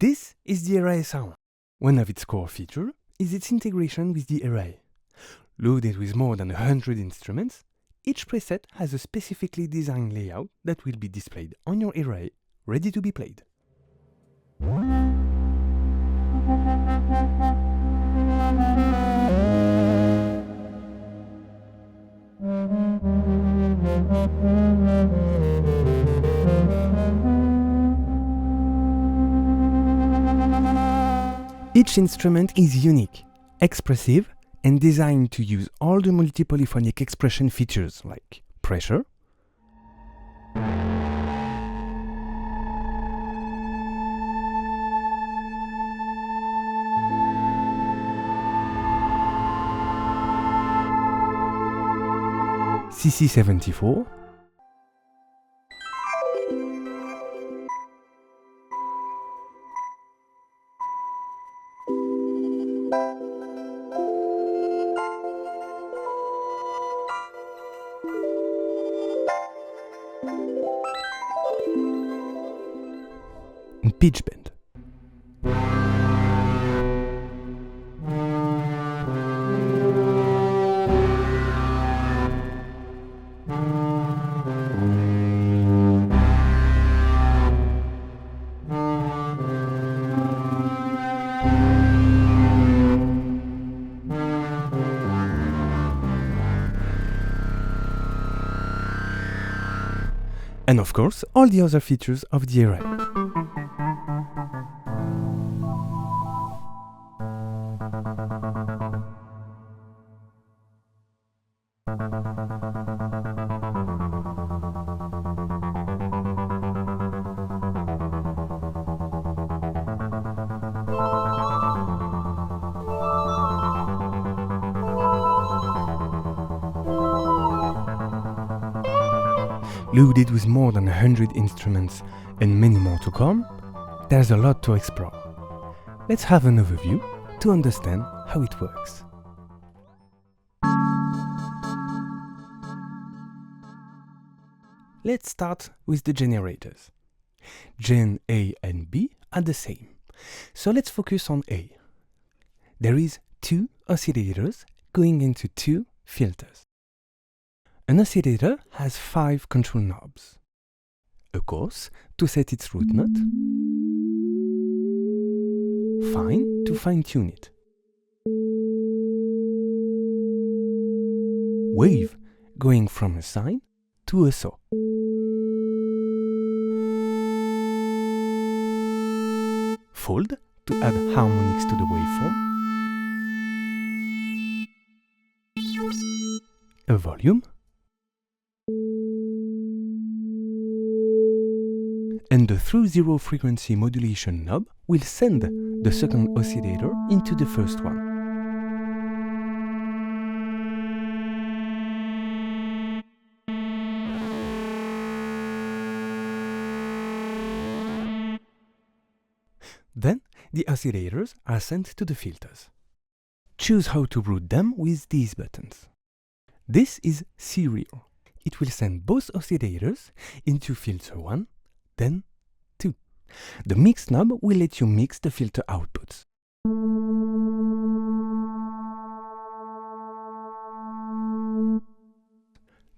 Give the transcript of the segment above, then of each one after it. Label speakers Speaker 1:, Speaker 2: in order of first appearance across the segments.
Speaker 1: This is the Erae Sound. One of its core features is its integration with the Erae. Loaded with more than 100 instruments, each preset has a specifically designed layout that will be displayed on your Erae, ready to be played. Each instrument is unique, expressive, and designed to use all the multi-polyphonic expression features like pressure, CC74, and pitch bend. And of course, all the other features of the Erae. Loaded with more than 100 instruments and many more to come, there's a lot to explore. Let's have an overview to understand how it works. Let's start with the generators. Gen A and B are the same, so let's focus on A. There is 2 oscillators going into 2 filters. An oscillator has 5 control knobs. A coarse to set its root note, fine to fine-tune it, wave going from a sine to a saw, fold to add harmonics to the waveform, a volume, and the through-zero frequency modulation knob will send the second oscillator into the first one. Then, the oscillators are sent to the filters. Choose how to route them with these buttons. This is serial. It will send both oscillators into filter 1, then 2. The mix knob will let you mix the filter outputs.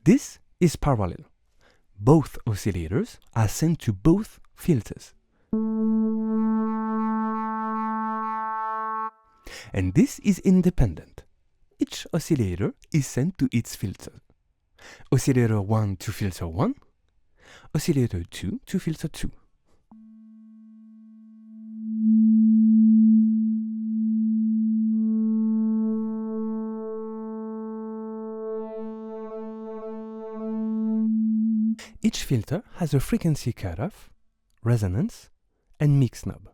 Speaker 1: This is parallel. Both oscillators are sent to both filters. And this is independent. Each oscillator is sent to its filter. Oscillator 1 to filter 1, oscillator 2 to filter 2. Each filter has a frequency cutoff, resonance, and mix knob.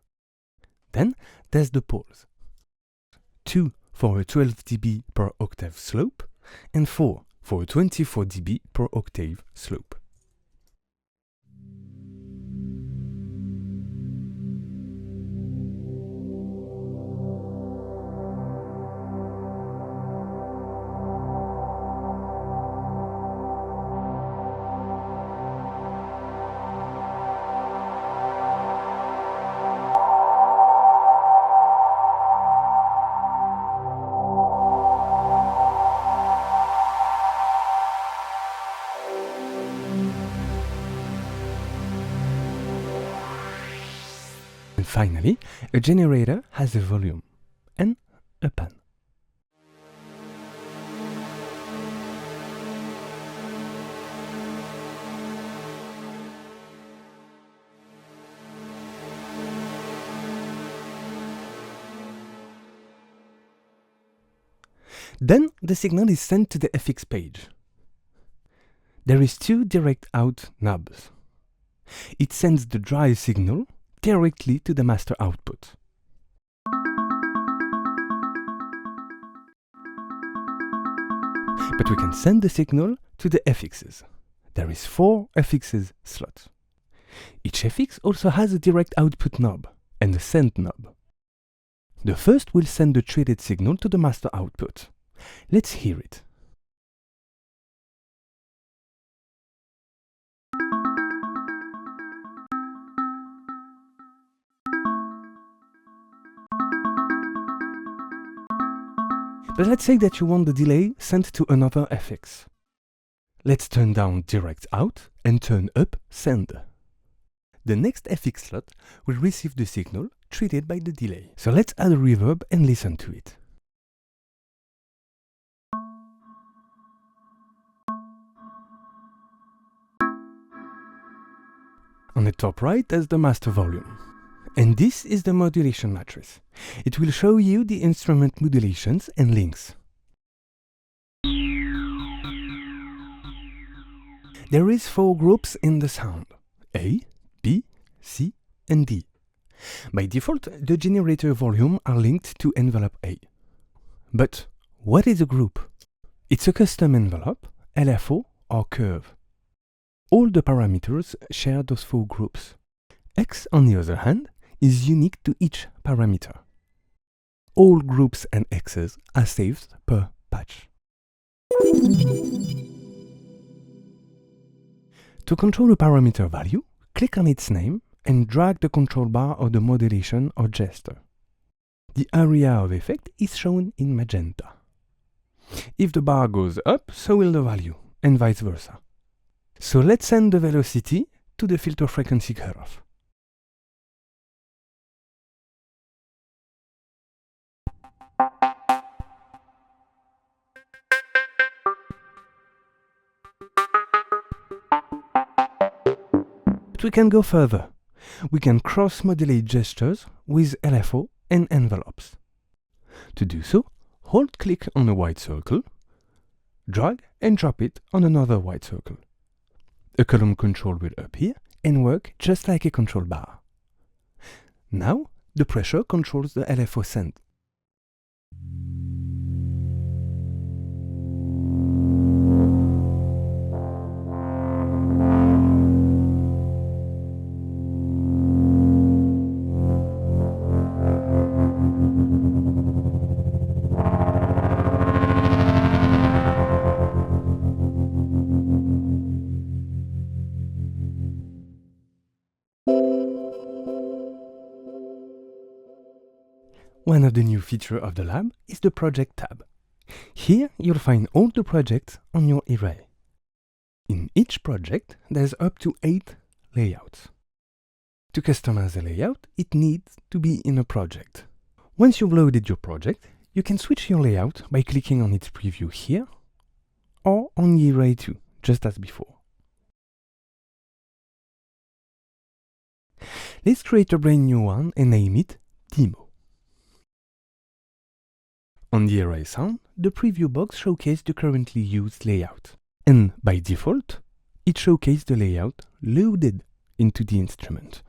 Speaker 1: Then there's the poles. 2 for a 12 dB per octave slope, and 4 for a 24 dB per octave slope. And finally, a generator has a volume and a pan. Then the signal is sent to the FX page. There is two direct out knobs. It sends the drive signal directly to the master output. But we can send the signal to the FXs. There is 4 FXs slots. Each FX also has a direct output knob and a send knob. The first will send the treated signal to the master output. Let's hear it. But let's say that you want the delay sent to another FX. Let's turn down direct out and turn up send. The next FX slot will receive the signal treated by the delay. So let's add a reverb and listen to it. On the top right, there's the master volume. And this is the modulation matrix. It will show you the instrument modulations and links. There is 4 groups in the sound: A, B, C, and D. By default, the generator volume are linked to envelope A. But what is a group? It's a custom envelope, LFO, or curve. All the parameters share those 4 groups. X, on the other hand, is unique to each parameter. All groups and X's are saved per patch. To control a parameter value, click on its name and drag the control bar of the modulation or gesture. The area of effect is shown in magenta. If the bar goes up, so will the value, and vice versa. So let's send the velocity to the filter frequency cutoff. But we can go further. We can cross-modulate gestures with LFO and envelopes. To do so, hold-click on a white circle, drag and drop it on another white circle. A column control will appear and work just like a control bar. Now, the pressure controls the LFO send. One of the new features of the lab is the Project tab. Here you'll find all the projects on your Erae. In each project, there's up to 8 layouts. To customize a layout, it needs to be in a project. Once you've loaded your project, you can switch your layout by clicking on its preview here or on Erae 2, just as before. Let's create a brand new one and name it Demo. On the Erae Sound, the preview box showcases the currently used layout. And by default, it showcases the layout loaded into the instrument.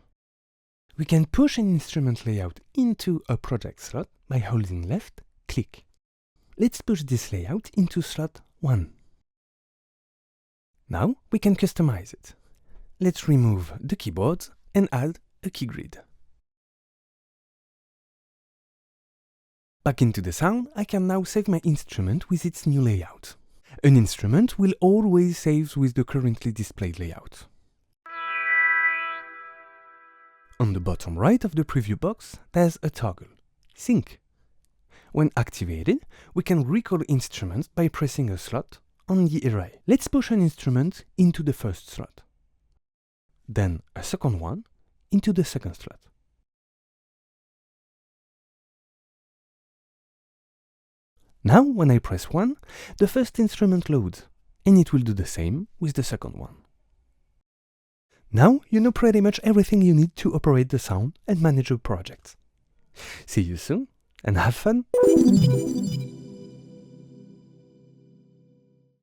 Speaker 1: We can push an instrument layout into a project slot by holding left click. Let's push this layout into slot 1. Now we can customize it. Let's remove the keyboards and add a key grid. Back into the sound, I can now save my instrument with its new layout. An instrument will always save with the currently displayed layout. On the bottom right of the preview box, there's a toggle, Sync. When activated, we can recall instruments by pressing a slot on the Erae. Let's push an instrument into the first slot. Then a second one into the second slot. Now, when I press 1, the first instrument loads, and it will do the same with the second one. Now, you know pretty much everything you need to operate the sound and manage your project. See you soon, and have fun!